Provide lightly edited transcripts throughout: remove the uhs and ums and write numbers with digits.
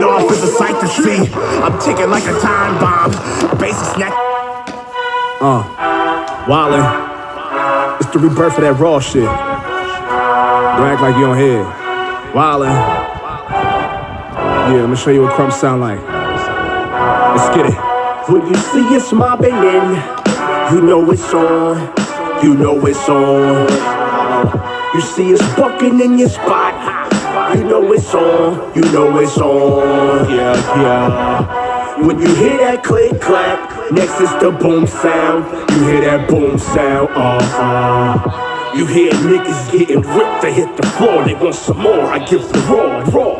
it off is a sight to see. I'm ticking like a time bomb. Basic snack. Wildin'. It's the rebirth of that raw shit. Don't act like you don't hear it. Wildin'. Yeah, let me show you what crumbs sound like. Let's get it. When you see us mobbing in, you know it's on. You know it's on. You see us bucking in your spot. You know it's on. You know it's on. Yeah. When you hear that click clack, next is the boom sound. You hear that boom sound. You hear niggas getting ripped. They hit the floor. They want some more. I give the raw.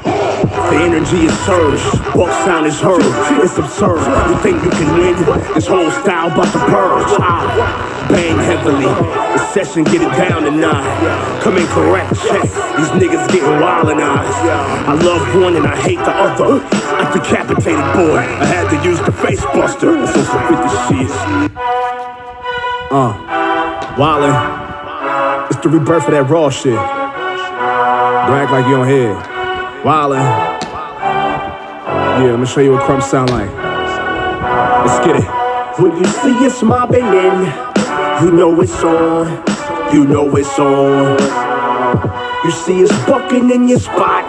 The energy is surged, buck sound is heard. It's absurd, you think you can win? This whole style about to purge. Bang heavily, the session get it down tonight. Come in correct, check, these niggas getting wildin'-eyed. I love one and I hate the other. I decapitated boy, I had to use the face buster. That's on some 50 shit. Wildin'. It's the rebirth of that raw shit. Don't act like you don't hear it. Wildin'. Yeah, let me show you what crumbs sound like. Let's get it. When you see us mobbing in, you know it's on. You know it's on. You see us bucking in your spot.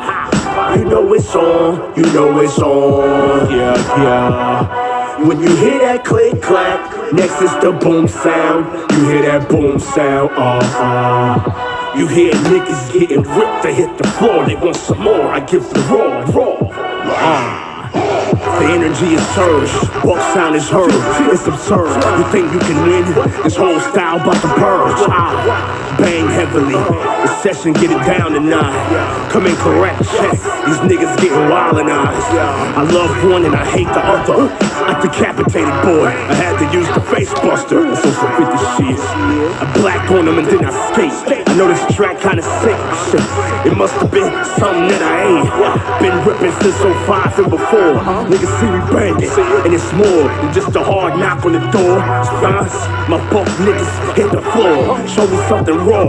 You know it's on. You know it's on. Yeah. When you hear that click clack, next is the boom sound. You hear that boom sound. You hear niggas getting ripped. They hit the floor. They want some more. I give the raw. The energy is surged, buck sound is heard. It's absurd, you think you can win? This whole style about to purge. Bang heavily, the session get it down tonight. Come in correct, check, these niggas getting wildin'-eyed. I love one and I hate the other. I decapitated boy, I had to use the face buster. That's on some 50 shit. I black on them and then I skate. I know this track kinda sick. Shit, it must have been something that I ain't been ripping since 05 and before. Niggas see me banging, and it's more than just a hard knock on the door. My buck niggas hit the floor. Show me something raw.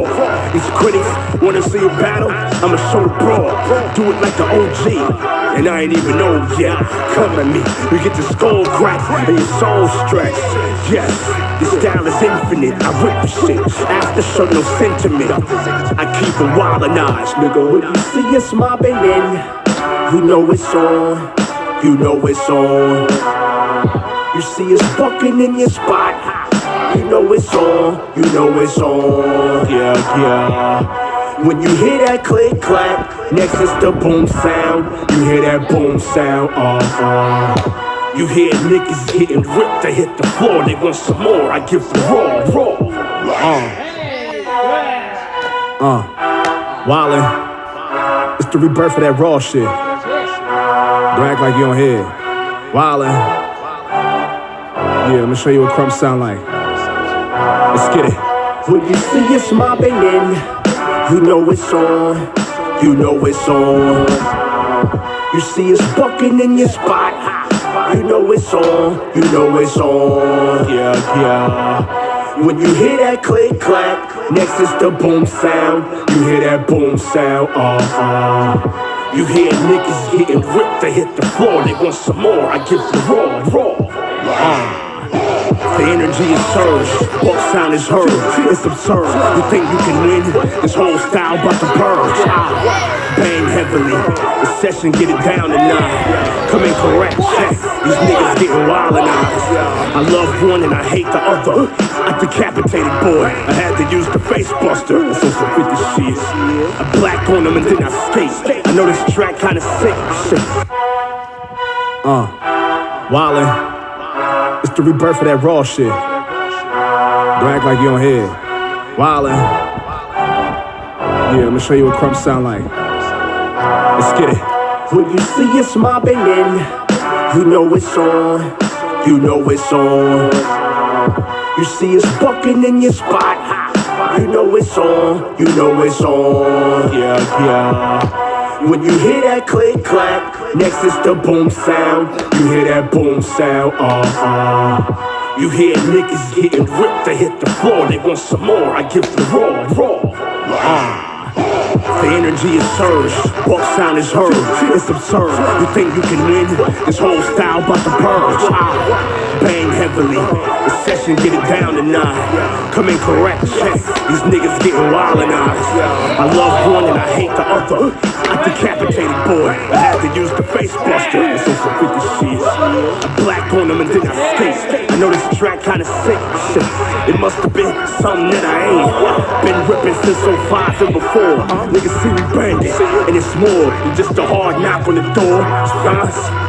These critics wanna see a battle, I'ma show the broad. Do it like the OG, and I ain't even old yet. Come at me, we get your skull cracked and your soul stretched. Yes, this style is infinite. I rip the shit after show no sentiment. I keep it wildin'-eyed, nigga. When you see us mobbing in, you know it's on. You know it's on. You see us bucking in your spot. You know it's on. You know it's on. Yeah. When you hear that click clack, next is the boom sound. You hear that boom sound. You hear niggas getting ripped. They hit the floor. They want some more. I give the raw. Wildin'. It's the rebirth of that raw shit. Don't act like you don't hear it. Wildin'. Yeah, let me show you what crumbs sound like. Let's get it. When you see us mobbing in, you know it's on. You know it's on. You see us bucking in your spot. You know it's on. You know it's on. Yeah. When you hear that click clack, next is the boom sound. You hear that boom sound. You hear niggas getting ripped. They hit the floor. They want some more. I give the raw. The energy is surged, buck sound is heard. It's absurd, you think you can win? This whole style about to purge. Bang heavily, the session get it down tonight. Come in correct, check, these niggas getting wildin'-eyed. I love one and I hate the other. I decapitated boy, I had to use the face buster. That's on some 50 shit. I black on them and then I skate. I know this track kinda sick. Shit. Wildin'. It's the rebirth of that raw shit. Don't act like you don't hear it. Wildin'. Yeah, let me show you what crumbs sound like. Let's get it. When you see us mobbing in, you know it's on. You know it's on. You see us bucking in your spot. You know it's on. You know it's on. Yeah. When you hear that click clack, next is the boom sound. You hear that boom sound. You hear niggas getting ripped. They hit the floor. They want some more. I give the raw. The energy is surged, walk sound is heard. It's absurd. You think you can win? This whole style about to purge. Bang heavily. The session get it down tonight. Come in correct, check. These niggas getting wildinized. I love one and I hate the other. I decapitated boy. I had to use the face buster. It's on some 50 shit. I black on them and then I skate. I know this track kinda sick. Shit. It must have been something that I ain't been ripping since 05 and before. Niggas see me banging, and it's more than just a hard knock on the door.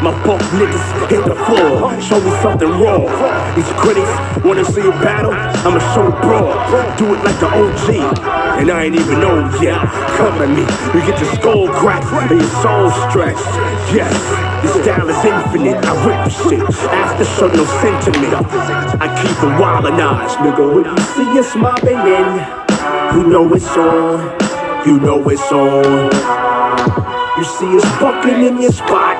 My buck niggas hit the floor. Show me something raw. These critics wanna see a battle. I'ma show it broad. Do it like the OG. And I ain't even know yet. Come at me, you get your skull cracked and your soul stretched. Yes, this style is infinite. I rip the shit. Ask to show no sentiment. I keep it wildinized, nigga. When you see us mobbing in, you know it's on. You know it's on. You see us bucking in your spot.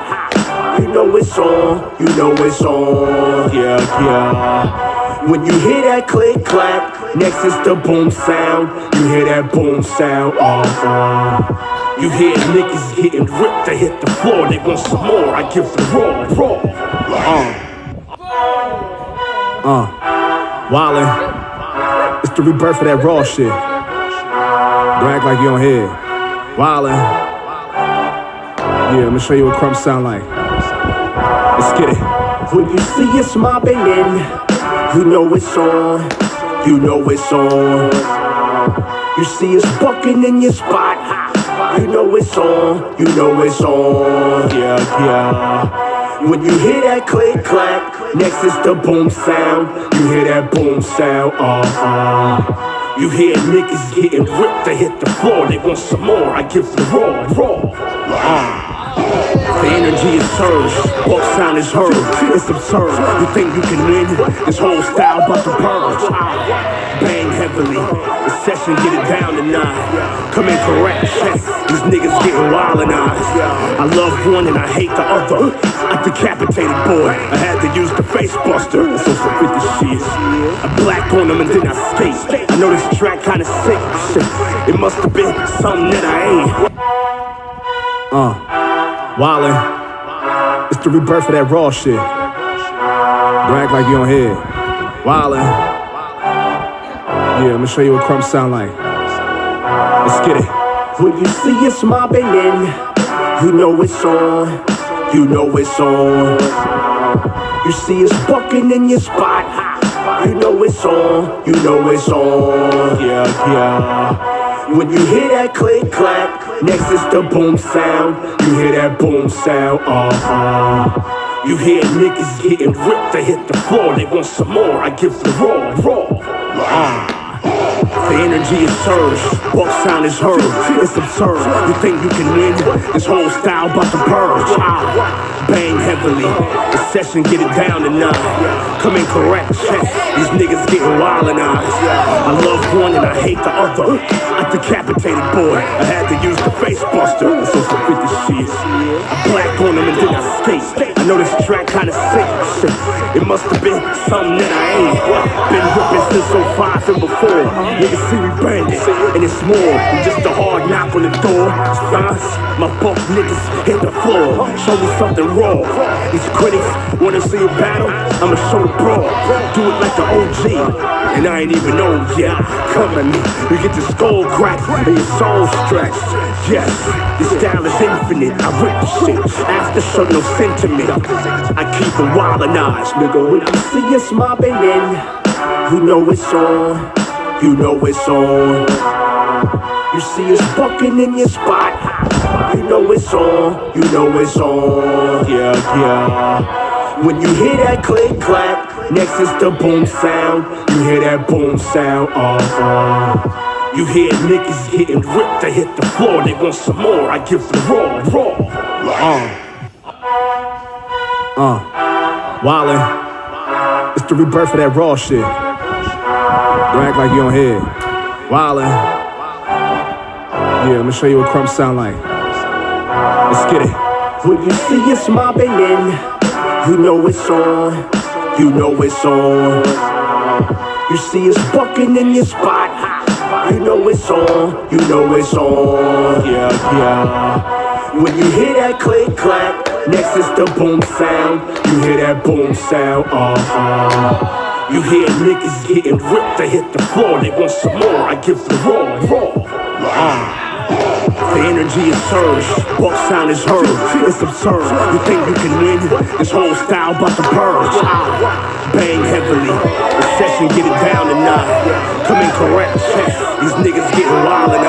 You know it's on. You know it's on. Yeah, yeah. When you hear that click clack, next is the boom sound. You hear that boom sound. You hear niggas getting ripped. They hit the floor. They want some more. I give the raw. Wildin'. It's the rebirth of that raw shit. Don't act like you don't hear. Wildin'. Yeah, let me show you what crumbs sound like. Let's get it. When you see us mobbing in, you know it's on. You know it's on. You see us bucking in your spot. You know it's on. You know it's on. Yeah, yeah. When you hear that click clack, next is the boom sound. You hear that boom sound. You hear niggas getting ripped. They hit the floor. They want some more. I give the raw. The energy is surged, walk sound is heard. It's absurd. You think you can win? This whole style about to purge. Bang heavily. The session get it down tonight. Come in correct, check. These niggas getting wildinized. I love one and I hate the other. I decapitated boy. I had to use the face buster. It's on some 50 shit. I black on them and then I skate. I know this track kinda sick. Shit. It must have been something that I ain't. Wildin'. It's the rebirth of that raw shit. Don't act like you don't hear. Wildin'. Yeah, let me show you what crumbs sound like. Let's get it. When you see us mobbing in, you know it's on. You know it's on. You see us bucking in your spot. You know it's on. You know it's on. Yeah, yeah. When you hear that click clack, next is the boom sound. You hear that boom sound. You hear niggas getting ripped. They hit the floor. They want some more. I give the raw. The energy is surged, walk sound is heard. It's absurd. You think you can win? This whole style about to purge. Bang heavily. The session get it down tonight. Come in correct, check. These niggas getting wildinized. I love one and I hate the other. I decapitated boy. I had to use the face buster. It's on some 50 shit. I black on them and then I skate. I know this track kinda sick. Shit. It must have been something that I ain't been ripping since 05 and before. Niggas see me banging, and it's more than just a hard knock on the door. My buck niggas hit the floor. Show me something raw. These critics wanna see a battle. I'ma show it broad. Do it like the OG. And I ain't even know yet. Come at me, you get your skull cracked and your soul stretched. Yes, this style is infinite. I rip the shit. Ask to show no sentiment. I keep it wildinized, nigga. When you see us mobbing in, you know it's on. You know it's on. You see us bucking in your spot. You know it's on. You know it's on. Yeah, yeah. When you hear that click clack, next is the boom sound. You hear that boom sound. You hear niggas getting ripped. They hit the floor. They want some more. I give the raw. Wildin'. It's the rebirth of that raw shit. Don't act like you don't hear. Wildin'. Yeah, let me show you what crumbs sound like. Let's get it. When you see us mobbing in, you know it's on. You know it's on. You see us bucking in your spot. You know it's on, you know it's on, yeah. When you hear that click clack, next is the boom sound. You hear that boom sound, You hear niggas getting ripped, they hit the floor, they want some more, I give the raw. The energy is surged, buck sound is heard. It's absurd, you think you can win? This whole style about to purge. Bang heavily, the session get it down tonight. Come in correct, these niggas getting wildin'.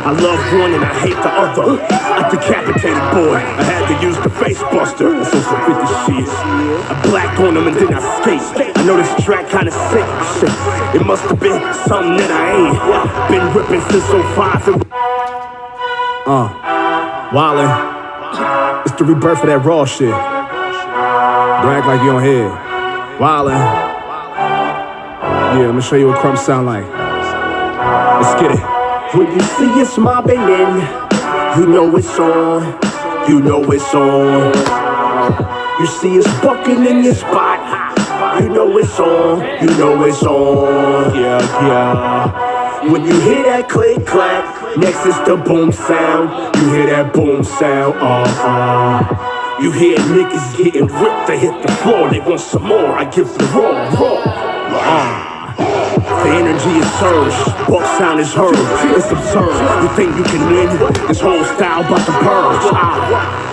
I love one and I hate the other. I decapitated boy, I had to use the face buster. That's on some 50 shit. I black on them and then I skate. I know this track kinda sick, shit. It must have been something that I ain't been ripping since 05. Wildin'. It's the rebirth of that raw shit. Don't act like you don't hear. Wildin'. Yeah, let me show you what crumbs sound like. Let's get it. When you see us mobbing in, you know it's on, you know it's on. You see us bucking in your spot, you know it's on, you know it's on, yeah. When you hear that click clack, next is the boom sound. You hear that boom sound, You hear niggas getting ripped, they hit the floor, they want some more, I give the raw. The energy is surged, buck sound is heard. It's absurd, you think you can win? This whole style about to purge.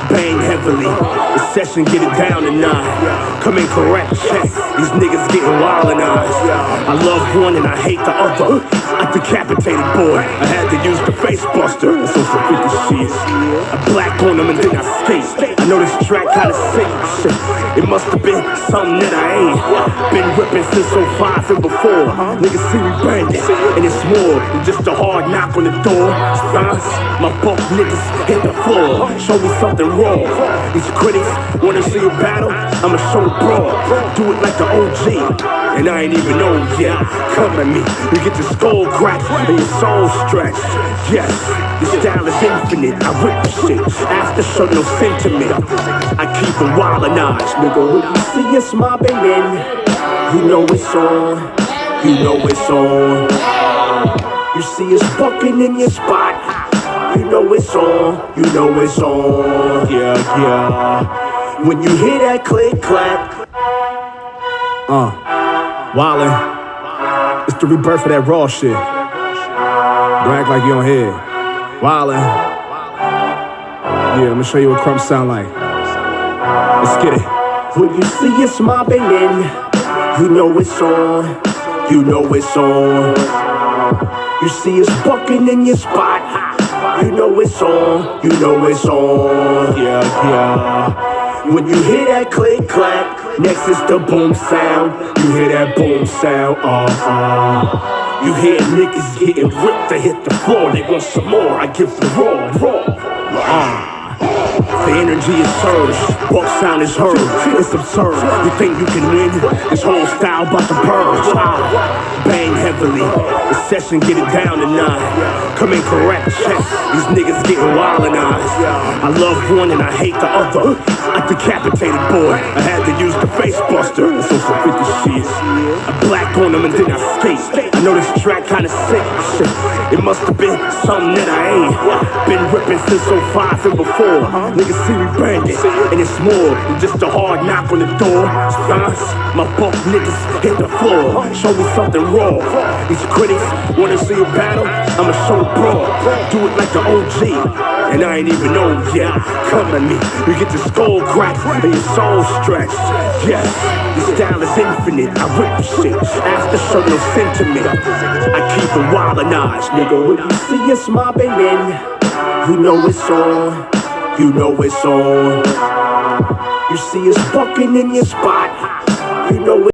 Bang heavily, the session get it down tonight. Come in correct, check, these niggas getting wildin'. I love one and I hate the other. I decapitated boy, I had to use the face buster. That's on some 50 shit. I black on them and then I skate. I know this track kinda sick, shit. It must have been something that I ain't been ripping since 05 and before. Niggas see me banging, and it's more than just a hard knock on the door. My buck niggas hit the floor, show me something raw. These critics wanna see a battle, I'ma show it broad. Do it like the OG, and I ain't even old yet. Come at me, you get your skull cracked and your soul stretched. Yes, this style is infinite, I rip the shit, ask to show no sentiment. I keep it wildin' eyes, nigga. When you see us mobbing in, you know it's on, you know it's on. You see us bucking in your spot, you know it's on, you know it's on, yeah. When you hear that click clack, Wildin'. It's the rebirth of that raw shit. Don't act like you don't hear. Wildin'. Yeah, let me show you what crumbs sound like. Let's get it. when you see us mobbing in, you know it's on, you know it's on. You see us bucking in your spot, you know it's on, you know it's on, yeah. When you hear that click clack, next is the boom sound. You hear that boom sound, You hear niggas getting ripped, they hit the floor, they want some more, I give the raw. The energy is surged, buck sound is heard. It's absurd, you think you can win? This whole style about to purge. Bang heavily, the session get it down tonight. Come in correct, check, these niggas getting wildin' eyes. I love one and I hate the other. I decapitated boy, I had to use the face buster. That's on some 50 shit. I black on them and then I skate. I know this track kinda sick, shit. It must have been something that I ain't been ripping since 05 and before. Niggas see me banging, and it's more than just a hard knock on the door. My buck niggas hit the floor, show me something raw. These critics wanna see a battle, I'ma show it broad. Do it like the OG, and I ain't even old yet. Come at me, you get your skull cracked and your soul stretched. Yes, this style is infinite, I rip the shit, ask to show no sentiment. I keep it wildin' eyes, nigga. When you see us mobbing in, you know it's on, you know it's on. You see us bucking in your spot, you know it's